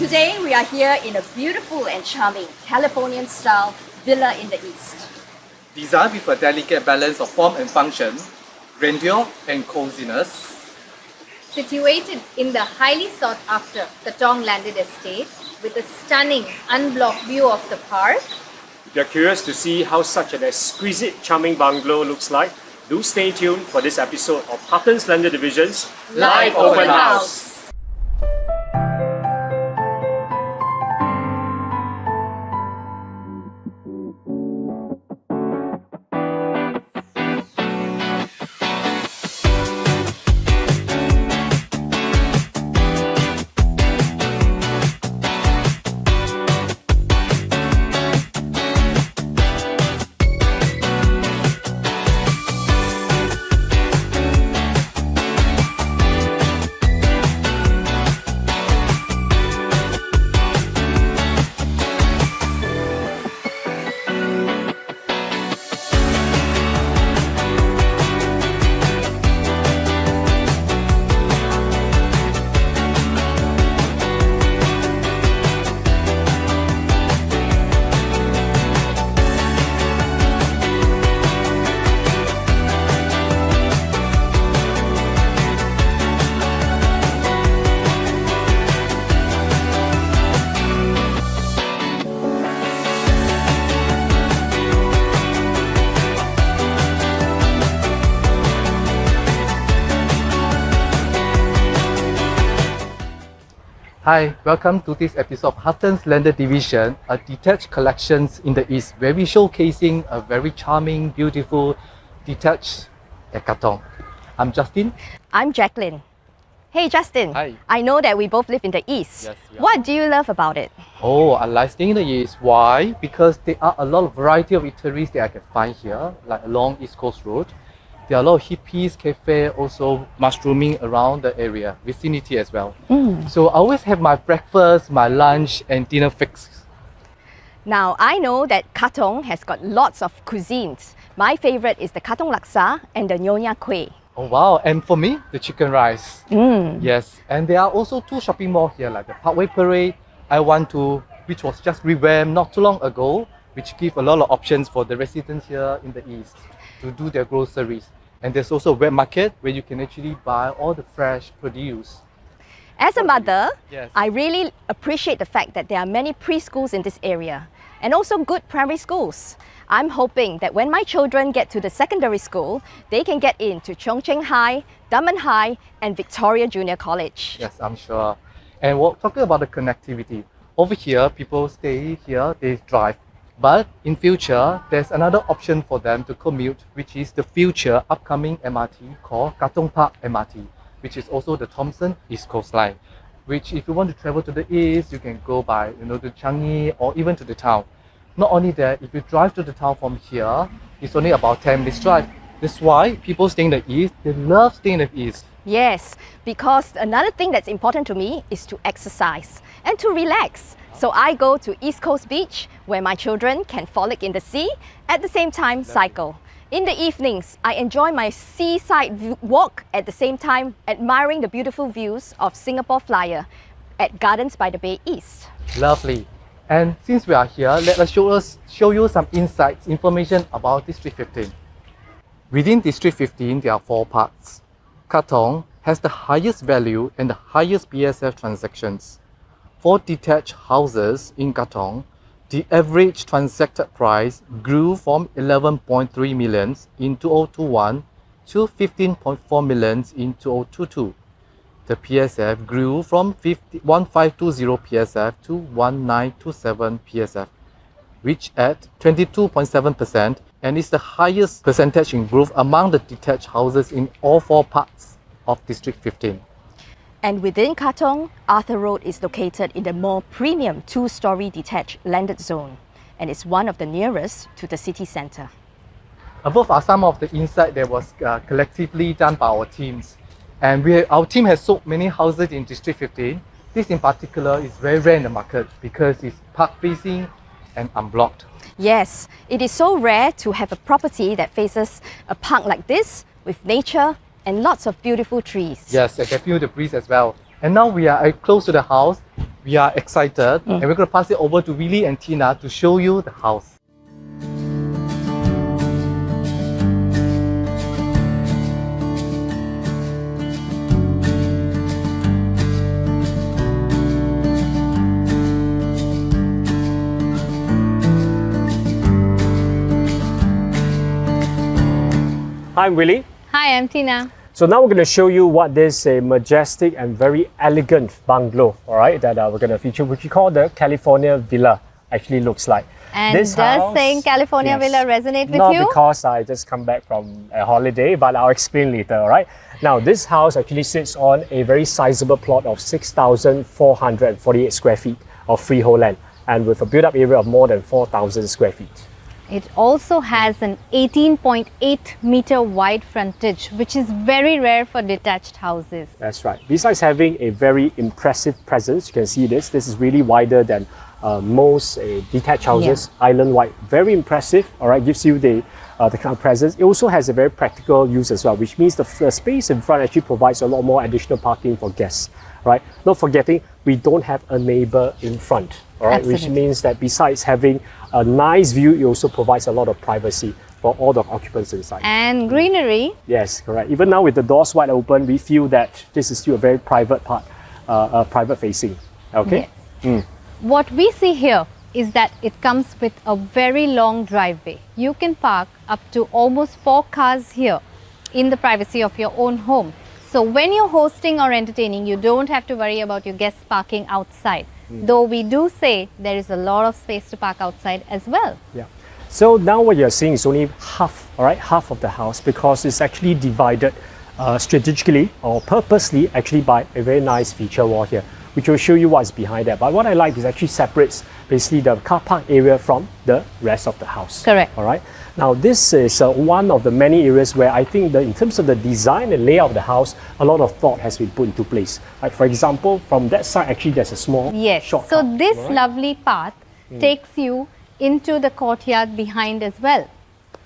Today we are here in a beautiful and charming Californian style villa in the east. Designed with a delicate balance of form and function, grandeur and coziness. Situated in the highly sought after Katong landed estate with a stunning unblocked view of the park. If you're curious to see how such an exquisite, charming bungalow looks like, do stay tuned for this episode of Huttons Landed Division's Live Open House. Hi, welcome to this episode of Huttons Landed Division, a detached collections in the east, where we're showcasing a very charming, beautiful, detached Katong. I'm Justin. I'm Jacqueline. Hey Justin, Hi. I know that we both live in the east. Yes, we are. What do you love about it? Oh, I like staying in the east. Why? Because there are a lot of variety of eateries that I can find here, like along East Coast Road. There are a lot of hippies, cafe, also mushrooming around the area, vicinity as well. So I always have my breakfast, my lunch and dinner fixed. Now, I know that Katong has got lots of cuisines. My favorite is the Katong laksa and the Nyonya Kueh. Oh wow, and for me, the chicken rice. Yes, and there are also two shopping malls here, like the Parkway Parade, which was just revamped not too long ago, which give a lot of options for the residents here in the east to do their groceries. And there's also a wet market where you can actually buy all the fresh produce. As a mother, Yes. I really appreciate the fact that there are many preschools in this area and also good primary schools. I'm hoping that when my children get to the secondary school, they can get into Chongqing High, Dunman High and Victoria Junior College. Yes, I'm sure. And we're talking about the connectivity. Over here, people stay here, they drive. But in future, there's another option for them to commute, which is the future upcoming MRT called Katong Park MRT, which is also the Thompson East Coast Line. Which, if you want to travel to the east, you can go by, to Changi or even to the town. Not only that, if you drive to the town from here, it's only about 10 minutes drive. That's why people staying in the east, they love staying in the east. Yes, because another thing that's important to me is to exercise and to relax. So I go to East Coast Beach where my children can frolic in the sea, at the same time cycle. In the evenings, I enjoy my seaside walk at the same time admiring the beautiful views of Singapore Flyer at Gardens by the Bay East. Lovely. And since we are here, let us show you some insights, information about District 15. Within District 15, there are 4 parts. Katong has the highest value and the highest PSF transactions. For detached houses in Katong, the average transacted price grew from 11.3 million in 2021 to 15.4 million in 2022. The PSF grew from 1520 PSF to 1927 PSF, which at 22.7% and is the highest percentage in growth among the detached houses in all 4 parts of District 15. And within Katong, Arthur Road is located in the more premium 2-story detached landed zone and is one of the nearest to the city centre. Above are some of the insight that was collectively done by our teams. And our team has sold many houses in District 15. This in particular is very rare in the market because it's park facing and unblocked. Yes, it is so rare to have a property that faces a park like this with nature and lots of beautiful trees. Yes, I can feel the breeze as well. And now we are close to the house. We are excited and we're going to pass it over to Willie and Tina to show you the house. Hi, I'm Willie. Hi, I'm Tina. So now we're going to show you what this majestic and very elegant bungalow, all right, that we're going to feature, which we call the California Villa, actually looks like. And This does house- saying California yes. Villa resonate with Not you? because I just come back from a holiday, but I'll explain later, all right? Now, this house actually sits on a very sizable plot of 6,448 square feet of freehold land, and with a built-up area of more than 4,000 square feet. It also has an 18.8 meter wide frontage, which is very rare for detached houses. That's right. Besides having a very impressive presence, you can see this. This is really wider than most detached houses, island-wide. Very impressive. All right, gives you the kind of presence. It also has a very practical use as well, which means the space in front actually provides a lot more additional parking for guests. Right. Not forgetting, we don't have a neighbor in front. All right, which means that besides having a nice view, it also provides a lot of privacy for all the occupants inside. And greenery. Yes, correct. Even now with the doors wide open, we feel that this is still a very private part, private facing. Okay. Yes. What we see here is that it comes with a very long driveway. You can park up to almost 4 cars here in the privacy of your own home. So when you're hosting or entertaining, you don't have to worry about your guests parking outside. Though we do say there is a lot of space to park outside as well. Yeah. So now what you're seeing is only half, all right, half of the house, because it's actually divided strategically or purposely actually by a very nice feature wall here, which will show you what's behind that. But what I like is actually separates basically the car park area from the rest of the house. Correct. All right. Now this is one of the many areas where I think in terms of the design and layout of the house, a lot of thought has been put into place. Like for example, from that side actually there's a small shortcut. So this all right? lovely path takes you into the courtyard behind as well.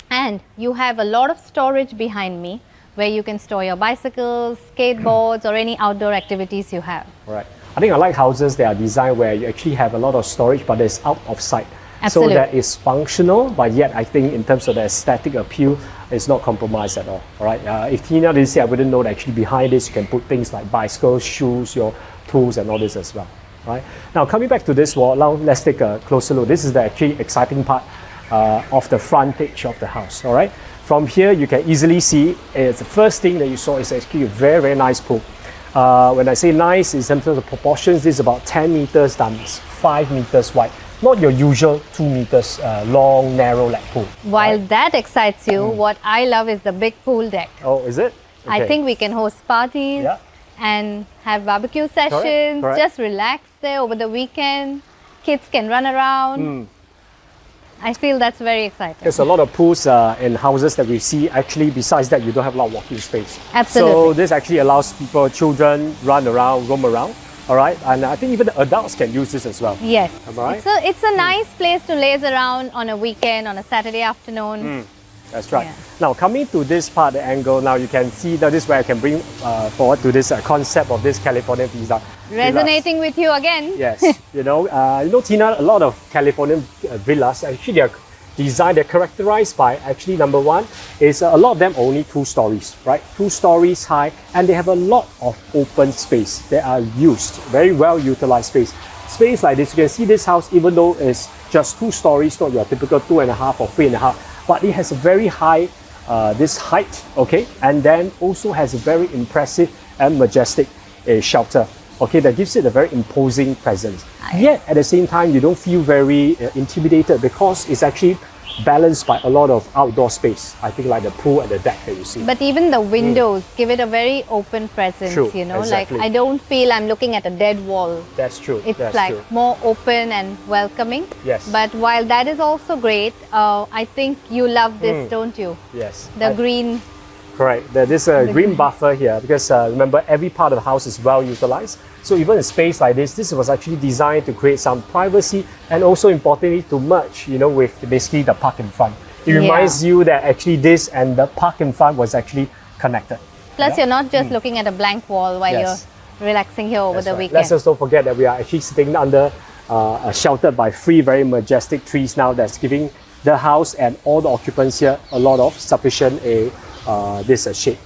And you have a lot of storage behind me where you can store your bicycles, skateboards or any outdoor activities you have. All right. I think I like houses that are designed where you actually have a lot of storage, but it's out of sight. Absolutely. So that is functional, but yet I think in terms of the aesthetic appeal, it's not compromised at all. All right. If Tina didn't say, I wouldn't know that actually behind this you can put things like bicycles, shoes, your tools, and all this as well. Right. Now coming back to this wall, now let's take a closer look. This is the actually exciting part of the frontage of the house. All right. From here, you can easily see it's the first thing that you saw is actually a very, very nice pool. When I say nice, in terms of proportions, this is about 10 meters times 5 meters wide. Not your usual 2 meters long, narrow like pool. While that excites you, what I love is the big pool deck. Oh, is it? I Okay. think we can host parties and have barbecue sessions, correct. just relax there over the weekend. Kids can run around. I feel that's very exciting. There's a lot of pools in houses that we see. Actually, besides that, you don't have a lot of walking space. Absolutely. So this actually allows people, children, run around, roam around. All right, and I think even the adults can use this as well. Yes. Am I right? It's a nice place to laze around on a weekend, on a Saturday afternoon. That's right. Yeah. Now coming to this part, the angle, now you can see that this is where I can bring forward to this concept of this Californian villa. Resonating with you again. Yes, you know, Tina, a lot of Californian villas actually they're designed, they're characterized by actually number one is a lot of them only 2 stories, right? 2 stories high, and they have a lot of open space. They are used, very well utilized space. Space like this, you can see this house, even though it's just 2 stories, not your typical 2.5 or 3.5, but it has a very high this height, okay, and then also has a very impressive and majestic shelter. Okay, that gives it a very imposing presence. Yet at the same time, you don't feel very intimidated because it's actually balanced by a lot of outdoor space. I think like the pool and the deck that you see. But even the windows give it a very open presence, True, you know, exactly. like I don't feel I'm looking at a dead wall. That's true. It's that's like true. more open and welcoming. Yes. But while that is also great, I think you love this, don't you? Yes. The green. Correct. There's a green buffer here because remember every part of the house is well utilized. So even a space like this was actually designed to create some privacy and also importantly to merge, you know, with basically the park in front. It reminds you that actually this and the park in front was actually connected. Plus, you're not just looking at a blank wall while Yes. you're relaxing here over That's the right. weekend. Let's also forget that we are actually sitting under sheltered by 3 very majestic trees now that's giving the house and all the occupants here a lot of sufficient shade.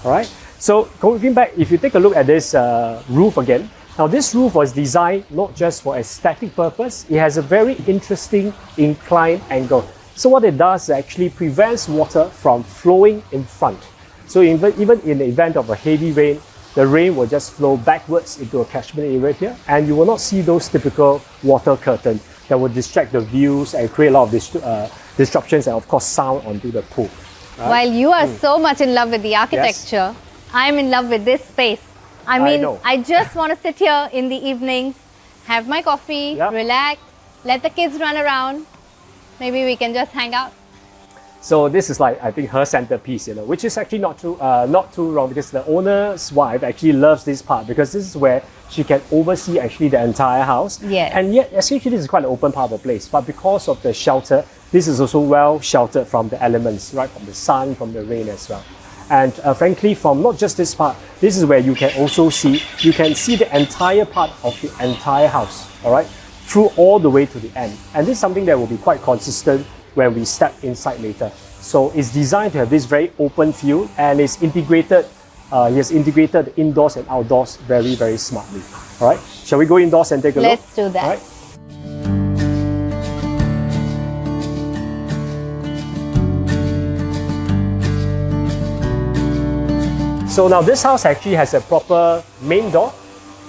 All right. So going back, if you take a look at this roof again, now this roof was designed not just for aesthetic purpose, it has a very interesting inclined angle. So what it does is actually prevents water from flowing in front. So even in the event of a heavy rain, the rain will just flow backwards into a catchment area here, and you will not see those typical water curtains that will distract the views and create a lot of disruptions and of course sound onto the pool. Right? While you are so much in love with the architecture, I'm in love with this space. I mean, I just want to sit here in the evenings, have my coffee, relax, let the kids run around. Maybe we can just hang out. So this is like, I think, her centerpiece, which is actually not too wrong, because the owner's wife actually loves this part because this is where she can oversee actually the entire house. Yes. And yet, essentially, this is quite an open part of the place. But because of the shelter, this is also well sheltered from the elements, right? From the sun, from the rain as well. And frankly, from not just this part, this is where you can also see, the entire part of the entire house, all right? Through all the way to the end. And this is something that will be quite consistent when we step inside later. So it's designed to have this very open feel, and it's integrated, he has integrated the indoors and outdoors very, very smartly. All right, shall we go indoors and take a look? Let's do that. All right. So now this house actually has a proper main door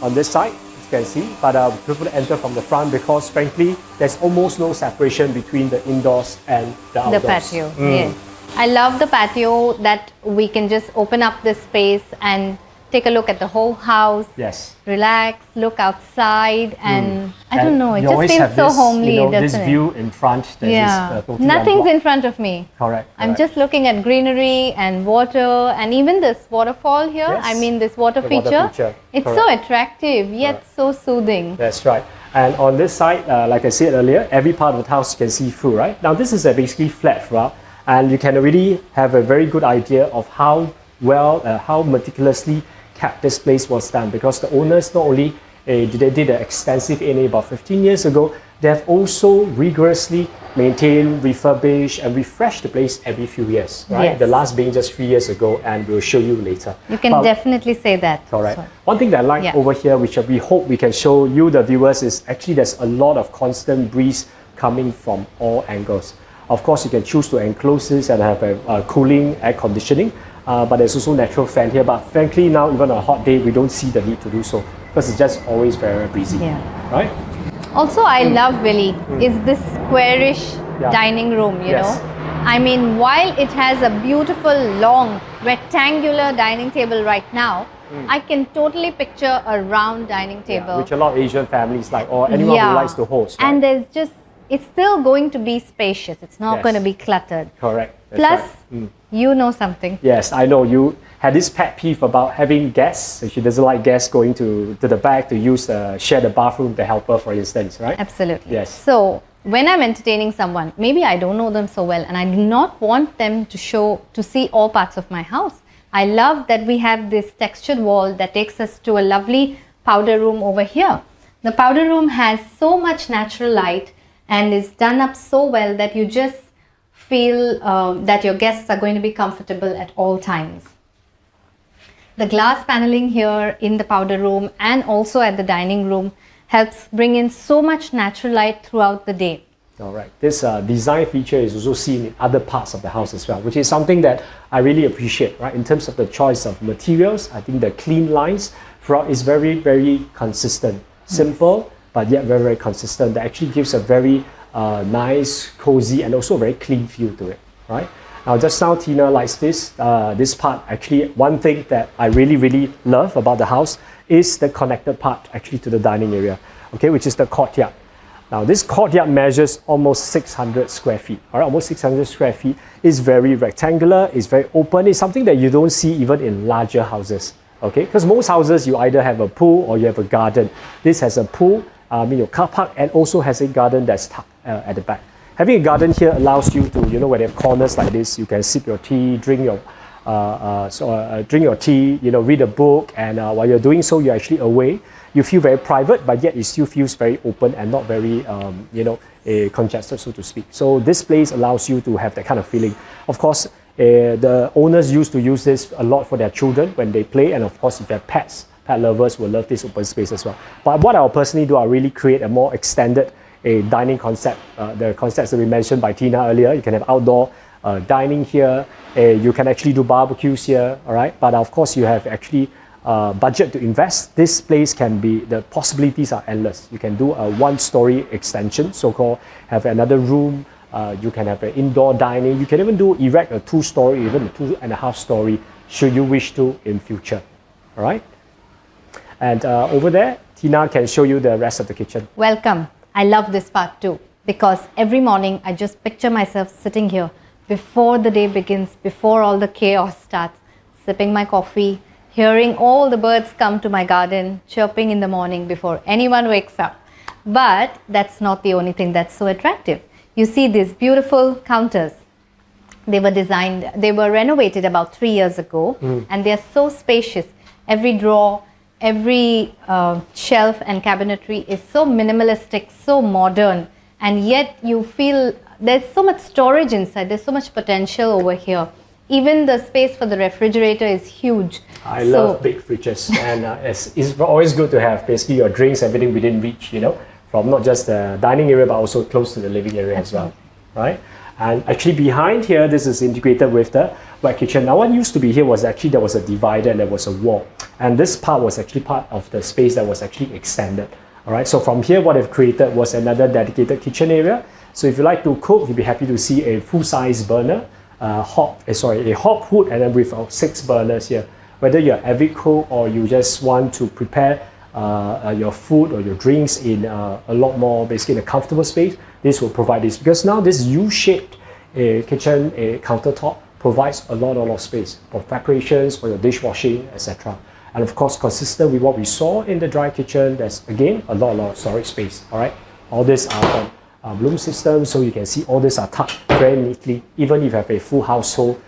on this side, as you can see, but people enter from the front because frankly, there's almost no separation between the indoors and the outdoors. The patio, yes. I love the patio that we can just open up this space and take a look at the whole house. Yes. Relax, look outside, and I don't know, it you just always feels have so this, homely, doesn't this it? view in front that is totally Nothing's unblocked. in front of me. Correct. I'm just looking at greenery and water, and even this waterfall here. Yes. I mean, this water The feature. water feature. It's Correct. so attractive, yet so soothing. That's right. And on this side, like I said earlier, every part of the house you can see through, right? Now this is a basically flat throughout, and you can really have a very good idea of how how meticulously kept this place was done, because the owners not only did an extensive A&E about 15 years ago, they have also rigorously maintained, refurbished and refreshed the place every few years, right? Yes. The last being just 3 years ago, and we'll show you later. You can definitely say that. Correct. So, one thing that I like over here, which we hope we can show you, the viewers, is actually there's a lot of constant breeze coming from all angles. Of course, you can choose to enclose this and have a cooling air conditioning, but there's also natural fan here. But frankly, now even on a hot day, we don't see the need to do so because it's just always very breezy. Yeah. Right? Also, I love, Willie, is this squarish dining room, you know. I mean, while it has a beautiful, long, rectangular dining table right now, I can totally picture a round dining table. Which a lot of Asian families like, or anyone who likes to host. Right? And there's just, it's still going to be spacious. It's not going to be cluttered. Correct. That's Plus, right. you know something. Yes, I know. You had this pet peeve about having guests. So she doesn't like guests going to the back to use share the bathroom, the helper, for instance, right? Absolutely. Yes. So, when I'm entertaining someone, maybe I don't know them so well and I do not want them to see all parts of my house. I love that we have this textured wall that takes us to a lovely powder room over here. The powder room has so much natural light and is done up so well that you just feel that your guests are going to be comfortable at all times. The glass paneling here in the powder room and also at the dining room helps bring in so much natural light throughout the day. All right. This design feature is also seen in other parts of the house as well, which is something that I really appreciate, right? In terms of the choice of materials, I think the clean lines throughout is very, very consistent. Simple, but yet very, very consistent. That actually gives a very nice, cozy, and also very clean feel to it, right? Now, just now Tina likes this part. Actually, one thing that I really, really love about the house is the connected part actually to the dining area, okay, which is the courtyard. Now, this courtyard measures almost 600 square feet, all right, almost 600 square feet. Is very rectangular, it's very open. It's something that you don't see even in larger houses, okay? Because most houses, you either have a pool or you have a garden. This has a pool, your car park, and also has a garden that's tucked at the back. Having a garden here allows you to, where they have corners like this, you can sip your tea, drink your drink your tea, read a book, and while you're doing so, you're actually away. You feel very private, but yet it still feels very open and not very, congested, so to speak. So this place allows you to have that kind of feeling. Of course, the owners used to use this a lot for their children when they play, and of course, if they have pets, pet lovers will love this open space as well. But what I'll personally do, I'll really create a more extended dining concept. The concepts that we mentioned by Tina earlier, you can have outdoor dining here, you can actually do barbecues here, all right? But of course, you have actually budget to invest. This place can be, the possibilities are endless. You can do a one-story extension, so-called, have another room, you can have an indoor dining, you can even erect a two-story, even a 2.5-story, should you wish to in future, all right? And over there, Tina can show you the rest of the kitchen. Welcome. I love this part too, because every morning I just picture myself sitting here before the day begins, before all the chaos starts, sipping my coffee, hearing all the birds come to my garden, chirping in the morning before anyone wakes up. But that's not the only thing that's so attractive. You see these beautiful counters. They were renovated about 3 years ago, and they're so spacious. Every drawer, every shelf and cabinetry is so minimalistic, so modern, and yet you feel there's so much storage inside, there's so much potential over here. Even the space for the refrigerator is huge. I love big fridges, and it's always good to have basically your drinks, everything within reach, from not just the dining area, but also close to the living area as well, right? And actually behind here, this is integrated with the wet kitchen. Now what used to be here was actually there was a divider and there was a wall. And this part was actually part of the space that was actually extended. All right, so from here, what they've created was another dedicated kitchen area. So if you like to cook, you'll be happy to see a full-size burner, a hob hood, and then with 6 burners here. Whether you're an avid cook or you just want to prepare your food or your drinks in a lot more, basically in a comfortable space, this will provide this. Because now this U-shaped kitchen countertop provides a lot of space for preparations, for your dishwashing, etc. And of course, consistent with what we saw in the dry kitchen, there's again a lot of storage space. All right, all these are from Bloom system, so you can see all these are tucked very neatly. Even if you have a full household,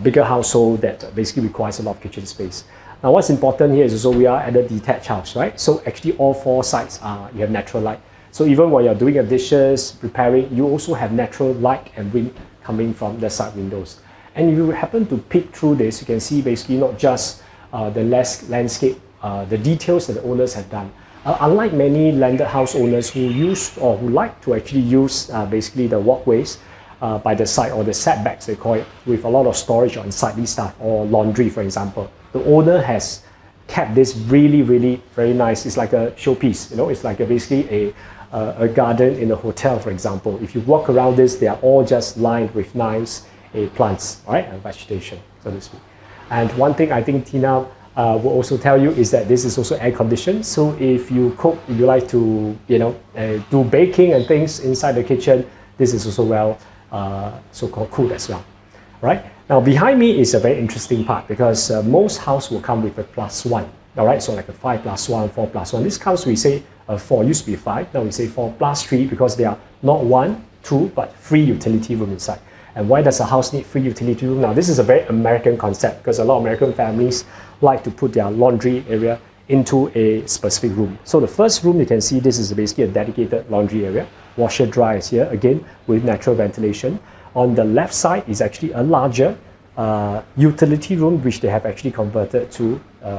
bigger household that basically requires a lot of kitchen space. Now, what's important here is also we are at a detached house, right? So actually, all 4 sides you have natural light. So even while you're doing your dishes, preparing, you also have natural light and wind coming from the side windows. And if you happen to peek through this, you can see basically not just the landscape, the details that the owners have done. Unlike many landed house owners who use or who like to actually use basically the walkways by the side, or the setbacks they call it, with a lot of storage or unsightly stuff or laundry, for example, the owner has kept this really very nice. It's like a showpiece, it's like basically a garden in a hotel, for example. If you walk around this, they are all just lined with nice plants, right, and vegetation, so to speak. And one thing I think Tina will also tell you is that this is also air conditioned. So if you cook, if you like to, do baking and things inside the kitchen, this is also well so-called cooled as well, right? Now behind me is a very interesting part, because most houses will come with a +1, all right? So like a 5+1, 4+1. This comes, we say 4, used to be 5, now we say 4+3, because they are not 1, 2, but 3 utility room inside. And why does a house need 3 utility room? Now this is a very American concept, because a lot of American families like to put their laundry area into a specific room. So the first room, you can see this is basically a dedicated laundry area. Washer dryer is here, again, with natural ventilation. On the left side is actually a larger utility room, which they have actually converted to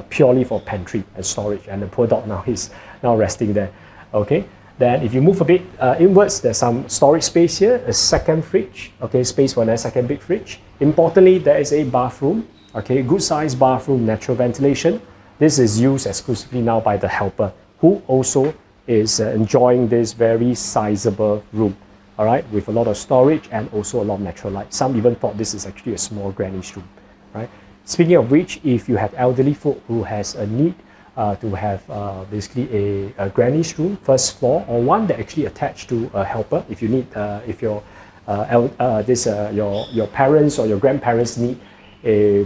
purely for pantry and storage. And the poor dog now is now resting there. Okay. Then if you move a bit inwards, there's some storage space here, a second fridge, okay, space for a second big fridge. Importantly, there is a bathroom, okay, good sized bathroom, natural ventilation. This is used exclusively now by the helper, who also is enjoying this very sizable room, all right, with a lot of storage and also a lot of natural light. Some even thought this is actually a small granny's room, right? Speaking of which, if you have elderly folk who has a need to have basically a granny's room, first floor, or one that actually attached to a helper, if you need, if your your parents or your grandparents need a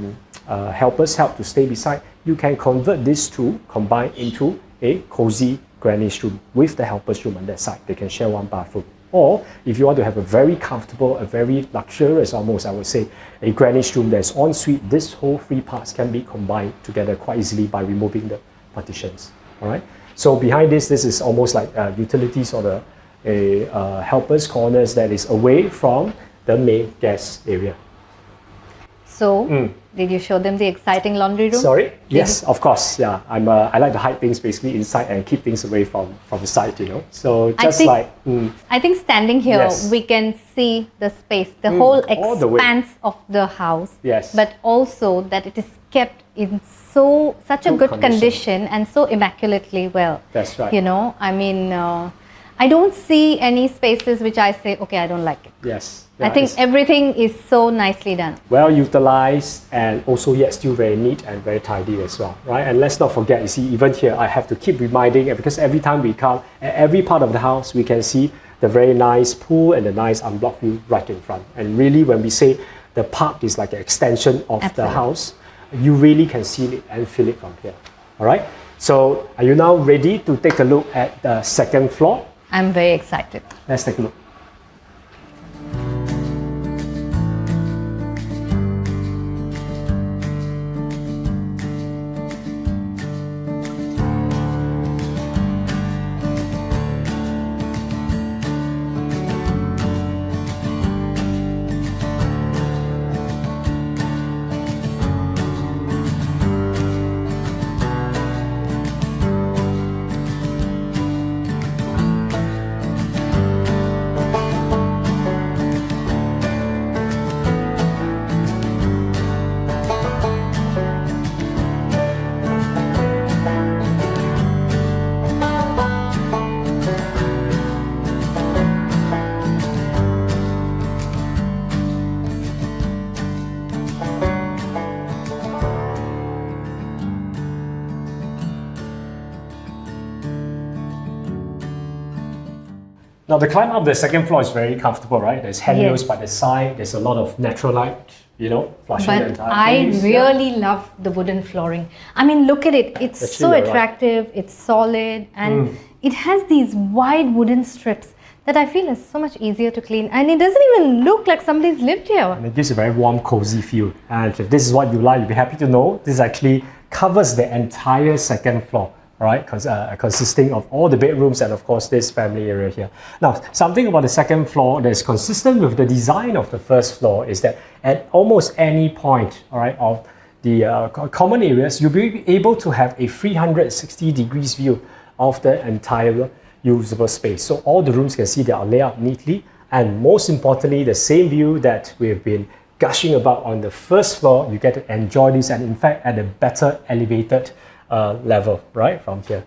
helper's help to stay beside, you can convert this to combine into a cozy granny's room with the helper's room on that side. They can share one bathroom, Or if you want to have a very comfortable, a very luxurious almost, I would say, a Greenwich room that's ensuite, this whole three parts can be combined together quite easily by removing the partitions. All right. So behind this is almost like utilities or the helpers corners that is away from the main guest area. So, did you show them the exciting laundry room? Sorry? Yes, of course. Yeah, I like to hide things basically inside and keep things away from the side, you know. So just I think standing here, Yes. we can see the space, the whole all the way. expanse of the house. Yes. But also that it is kept in such a Good good condition. condition and so immaculately well. That's right. You know, I mean, I don't see any spaces which I say, okay, I don't like it. yes. I Yeah, think it's everything is so nicely done. well utilized and also yet still very neat and very tidy as well, right? And let's not forget, you see, even here I have to keep reminding, because every time we come, at every part of the house, we can see the very nice pool and the nice unblocked view right in front. And really, when we say the park is like an extension of the Absolutely. house, you really can see it and feel it from here. All right. So, are you now ready to take a look at the second floor? I'm very excited. Let's take a look. Now the climb up the second floor is very comfortable, right? There's handrails Yes. by the side. There's a lot of natural light, you know, flushing the But entire I place. really love the wooden flooring. I mean, look at it. It's Actually, so you're right. attractive, it's solid, and it has these wide wooden strips that I feel is so much easier to clean. And it doesn't even look like somebody's lived here. And it gives a very warm, cozy feel. And if this is what you like, you'll be happy to know this actually covers the entire second floor, right? Consisting of all the bedrooms and of course this family area here. Now, something about the second floor that is consistent with the design of the first floor is that at almost any point, all right, of the common areas, you'll be able to have a 360 degrees view of the entire usable space. So all the rooms can see they are laid out neatly, and most importantly, the same view that we've been gushing about on the first floor, you get to enjoy this, and in fact at a better elevated level, right, from here.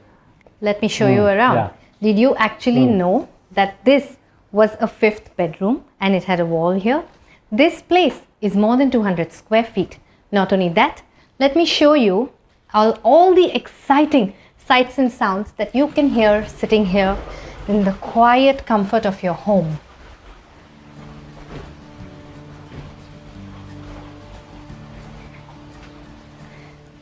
Let me show you around. yeah. Did you actually know that this was a fifth bedroom and it had a wall here? This place is more than 200 square feet. Not only that, let me show you all the exciting sights and sounds that you can hear sitting here in the quiet comfort of your home.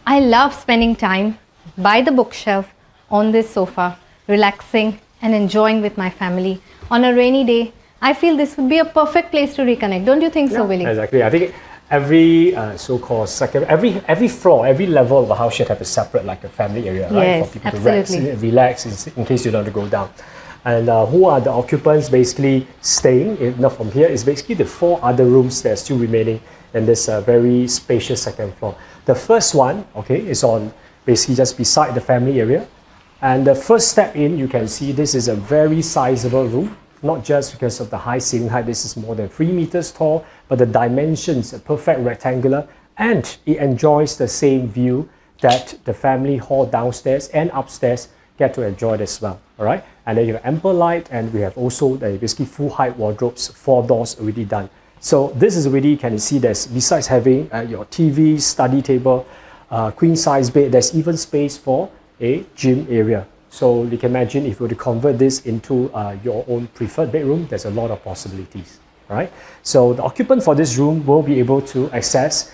I love spending time by the bookshelf on this sofa, relaxing and enjoying with my family. On a rainy day, I feel this would be a perfect place to reconnect. Don't you think so, Willie? Exactly. I think every so-called second, every floor, every level of a house should have a separate like a family area, right? Yes, For people absolutely. to relax in case you don't want to go down. And who are the occupants basically staying? If not from here, is basically the 4 other rooms that are still remaining in this very spacious second floor. The first one, okay, is on basically just beside the family area. And the first step in, you can see this is a very sizable room, not just because of the high ceiling height, this is more than 3 meters tall, but the dimensions are perfect rectangular, and it enjoys the same view that the family hall downstairs and upstairs get to enjoy as well, all right? And then you have ample light, and we have also the basically full height wardrobes, 4 doors already done. So this is already, can you see, there's, besides having your TV, study table, queen size bed, there's even space for a gym area. So you can imagine if you were to convert this into your own preferred bedroom, there's a lot of possibilities, right? So the occupant for this room will be able to access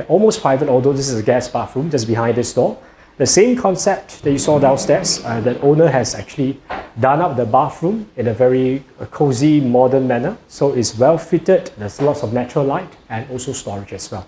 almost private, although this is a guest bathroom just behind this door. The same concept that you saw downstairs, that owner has actually done up the bathroom in a very cozy, modern manner. So it's well fitted, there's lots of natural light and also storage as well.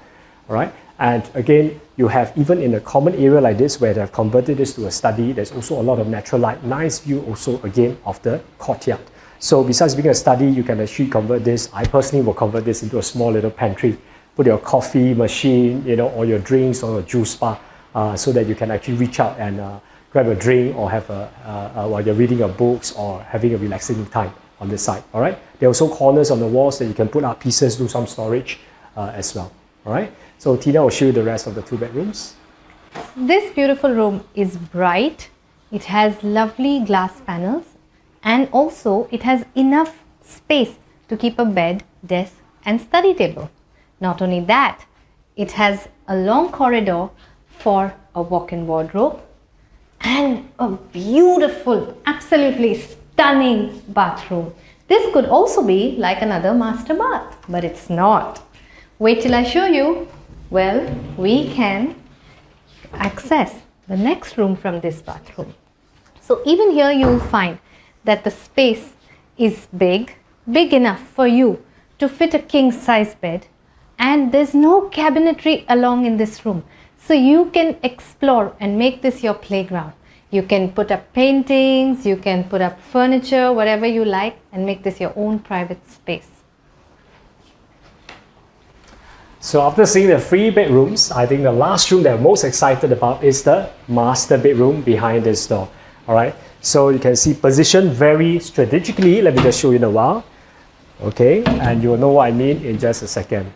All right. And again, you have even in a common area like this where they've converted this to a study, there's also a lot of natural light, nice view also again of the courtyard. So besides being a study, you can actually convert this. I personally will convert this into a small little pantry. Put your coffee machine, or your drinks or your juice bar, so that you can actually reach out and grab a drink or have while you're reading your books or having a relaxing time on this side. All right. There are also corners on the walls that you can put up pieces, do some storage as well. All right. So Tina will show you the rest of the 2 bedrooms. This beautiful room is bright. It has lovely glass panels, and also it has enough space to keep a bed, desk and study table. Not only that, it has a long corridor for a walk-in wardrobe and a beautiful, absolutely stunning bathroom. This could also be like another master bath, but it's not. Wait till I show you. Well, we can access the next room from this bathroom. So even here you'll find that the space is big enough for you to fit a king size bed, and there's no cabinetry along in this room. So you can explore and make this your playground. You can put up paintings, you can put up furniture, whatever you like, and make this your own private space. So after seeing the 3 bedrooms, I think the last room that I'm most excited about is the master bedroom behind this door. All right. So you can see positioned very strategically. Let me just show you in a while. Okay, and you'll know what I mean in just a second.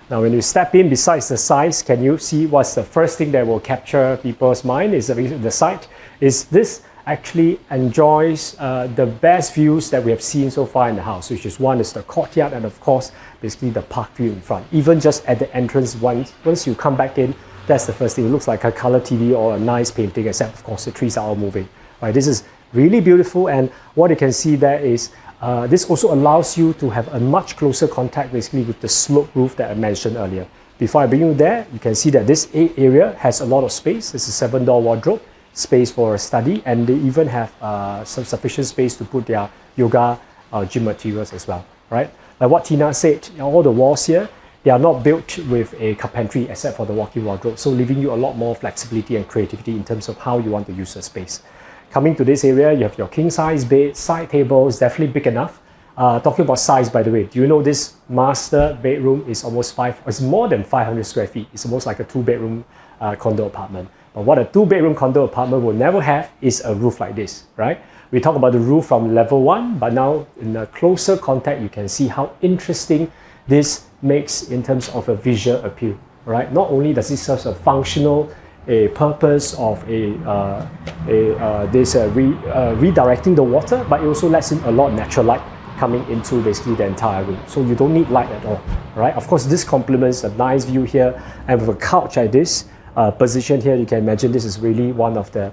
Now, when you step in, besides the size, can you see what's the first thing that will capture people's mind? Is the site. Is this actually enjoys the best views that we have seen so far in the house, which is one is the courtyard and of course basically the park view in front. Even just at the entrance, once you come back in, that's the first thing. It looks like a color TV or a nice painting, except of course the trees are all moving. Right, this is really beautiful, and what you can see there is this also allows you to have a much closer contact basically with the sloped roof that I mentioned earlier. Before I bring you there, you can see that this area has a lot of space. This is a 7-door wardrobe, space for a study, and they even have some sufficient space to put their yoga gym materials as well, right? Like what Tina said, all the walls here, they are not built with a carpentry except for the walk-in wardrobe, so leaving you a lot more flexibility and creativity in terms of how you want to use the space. Coming to this area, you have your king-size bed, side table is definitely big enough. Talking about size, by the way, do you know this master bedroom is it's more than 500 square feet. It's almost like a 2-bedroom condo apartment. But what a 2-bedroom condo apartment will never have is a roof like this, right? We talk about the roof from level 1, but now in a closer contact, you can see how interesting this makes in terms of a visual appeal, right? Not only does it serve a functional purpose of redirecting the water, but it also lets in a lot of natural light coming into basically the entire room. So you don't need light at all, right? Of course, this complements a nice view here, and with a couch like this, positioned here, you can imagine this is really one of the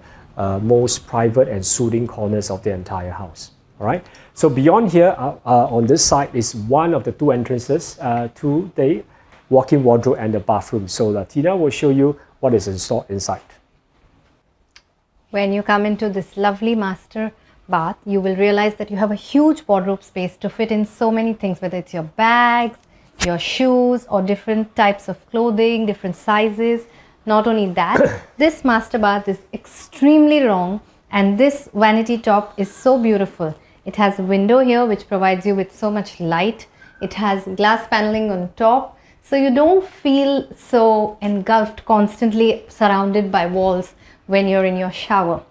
most private and soothing corners of the entire house. All right. So beyond here, on this side is one of the 2 entrances to the walk-in wardrobe and the bathroom. So Tina will show you what is installed inside. When you come into this lovely master bath, you will realize that you have a huge wardrobe space to fit in so many things, whether it's your bags, your shoes, or different types of clothing, different sizes. Not only that, this master bath is extremely long, and this vanity top is so beautiful. It has a window here which provides you with so much light. It has glass paneling on top, so you don't feel so engulfed, constantly surrounded by walls when you're in your shower.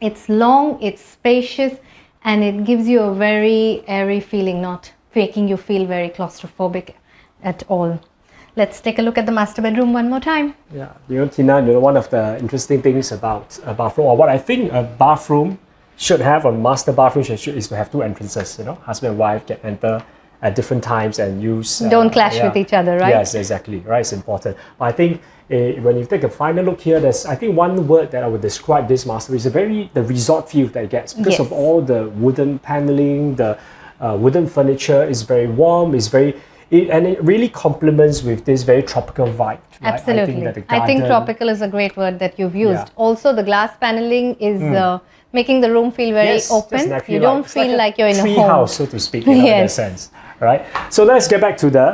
It's long, it's spacious, and it gives you a very airy feeling, not making you feel very claustrophobic at all. Let's take a look at the master bedroom one more time. Yeah, Tina, one of the interesting things about a bathroom, or what I think a bathroom should have, or master bathroom is to have 2 entrances. Husband and wife can enter at different times and use. Don't clash with each other, right? Yes, exactly. Right, it's important. But I think when you take a final look here, there's I think one word that I would describe this master is the resort feel that it gets because of all the wooden paneling, the wooden furniture is very warm. and it really complements with this very tropical vibe. Right? Absolutely. that the I think garden- tropical is a great word that you've used. Yeah. Also, the glass paneling is making the room feel very Yes, just open. naturally You don't it's feel a like you're in a tree home. house, so to speak, in a Yes. sense. Right? So let's get back to the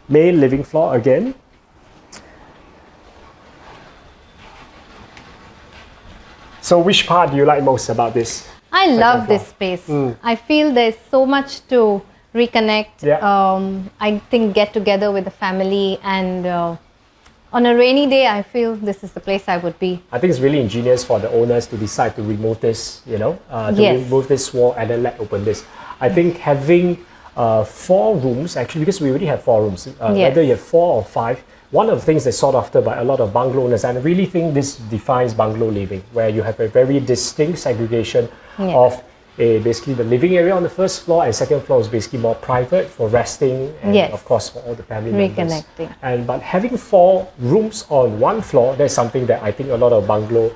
main living floor again. So which part do you like most about this? I love floor? this space. I feel there's so much to reconnect. Yeah. I think get together with the family, and on a rainy day, I feel this is the place I would be. I think it's really ingenious for the owners to decide to remove this, to Yes. remove this wall and then let open this. I think having 4 rooms, actually, because we already have 4 rooms, Yes. whether you have 4 or 5, one of the things that's sought after by a lot of bungalow owners, and I really think this defines bungalow living, where you have a very distinct segregation Yeah. of basically the living area on the first floor, and second floor is basically more private for resting and Yes. of course for all the family members. Reconnecting. But having 4 rooms on one floor, that's something that I think a lot of bungalow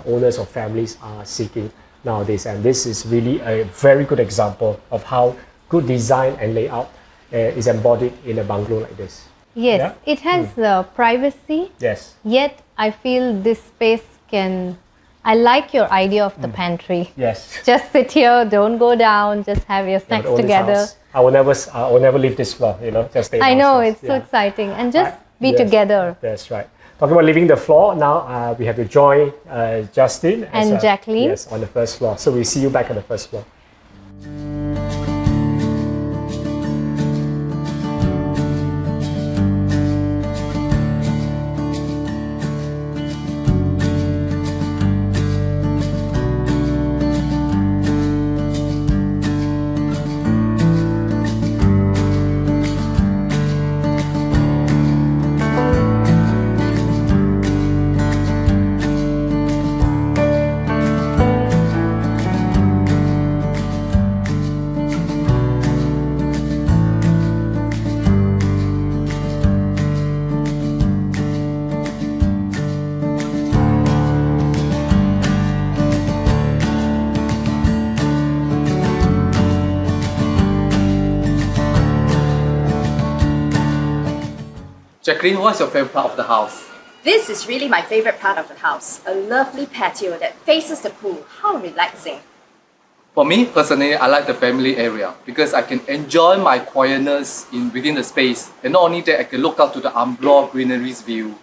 owners or families are seeking nowadays. And this is really a very good example of how good design and layout is embodied in a bungalow like this. Yes, Yeah? it has privacy, Yes. yet I feel this space can. I like your idea of the pantry. Yes. Just sit here, don't go down, just have your Yeah, snacks but own this together. house, I will never leave this floor, just stay I know, downstairs. it's so Yeah. exciting. And just be Yes, together. That's right. Talking about leaving the floor, now we have to join Justin And Jacqueline. Yes, on the first floor. So we'll see you back on the first floor. Jacqueline, what's your favorite part of the house? This is really my favorite part of the house. A lovely patio that faces the pool. How relaxing. For me, personally, I like the family area because I can enjoy my quietness within the space. And not only that, I can look out to the Umbro greeneries view.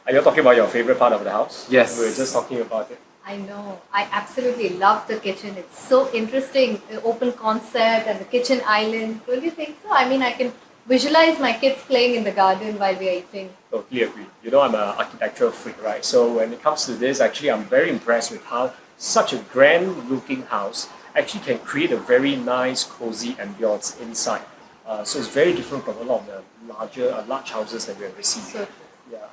Are you talking about your favorite part of the house? Yes. We were just talking about it. I know. I absolutely love the kitchen. It's so interesting. The open concept and the kitchen island. Don't you think so? I mean, I can visualize my kids playing in the garden while we are eating. Totally agree. I'm an architectural freak, right? So when it comes to this, actually, I'm very impressed with how such a grand looking house actually can create a very nice, cozy ambience inside. So it's very different from a lot of the large houses that we have seen.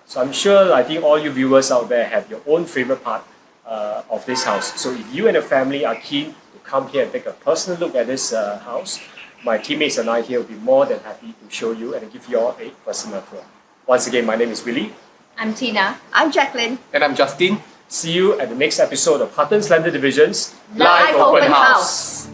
So I'm sure, I think all you viewers out there have your own favorite part of this house. So if you and your family are keen to come here and take a personal look at this house, my teammates and I here will be more than happy to show you and give you all a personal tour. Once again, my name is Willie. I'm Tina. I'm Jacqueline. And I'm Justin. See you at the next episode of Huttons Landed Division's Live Open House.